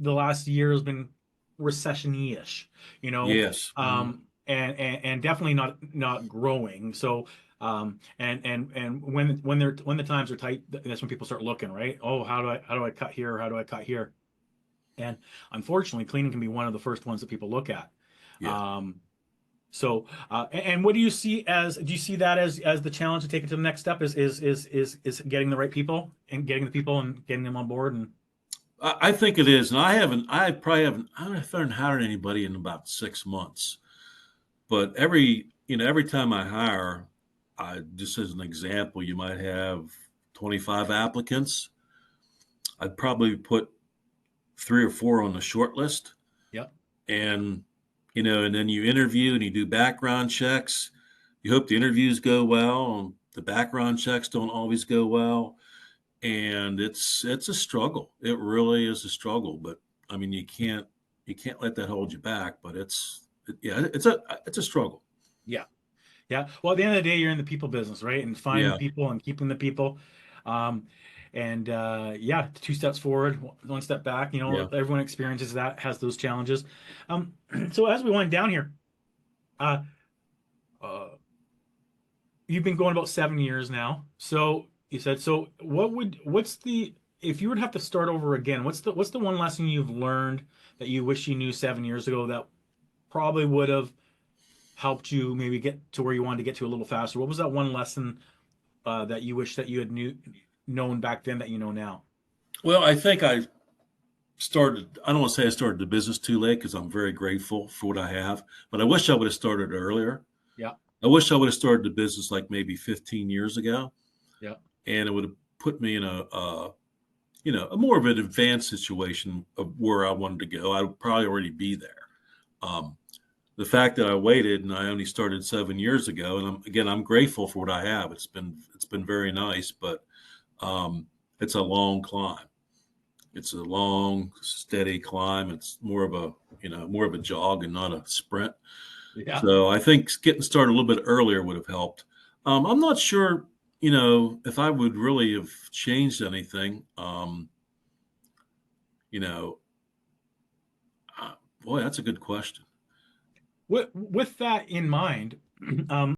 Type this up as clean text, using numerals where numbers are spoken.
the last year has been recession-ish, you know, Yes. Mhm. and definitely not growing. So and when the times are tight, that's when people start looking, right? Oh, how do I cut here? How do I cut here? And unfortunately, cleaning can be one of the first ones that people look at. Yeah. Um, and what do you see as? Do you see that as the challenge to take it to the next step? Is getting the right people and getting the people and getting them on board and I think it is, and I haven't hired anybody in about 6 months. But every time I hire, I just as an example, you might have 25 applicants. I'd probably put three or four on the short list, yep, and and then you interview and you do background checks. You hope the interviews go well, and the background checks don't always go well, and it's a struggle. It really is a struggle, but I mean, you can't let that hold you back. But yeah, it's a struggle. yeah. Yeah. Well, at the end of the day, you're in the people business, right? And finding the Yeah, people and keeping the people. Um, and yeah, two steps forward, one step back. You know, yeah. everyone experiences that, has those challenges. Um, so as we wind down here, uh, uh, you've been going about 7 years now. So you said, so what's the, if you would have to start over again, what's the one lesson you've learned that you wish you knew 7 years ago that probably would have helped you maybe get to where you wanted to get to a little faster? What was that one lesson that you wish that you had known back then that you know now? Well, I think I don't want to say I started the business too late because I'm very grateful for what I have, but I wish I would have started earlier. Yeah, I wish I would have started the business like maybe 15 years ago, yeah, and it would have put me in a more of an advanced situation of where I wanted to go. I would probably already be there. Um, the fact that I waited and I only started 7 years ago, and I'm grateful for what I have. It's been very nice, but um, it's a long climb. It's a long, steady climb. It's more of a jog and not a sprint. yeah. So I think getting started a little bit earlier would have helped. I'm not sure, if I would really have changed anything. You know, Boy, that's a good question. With that in mind, um,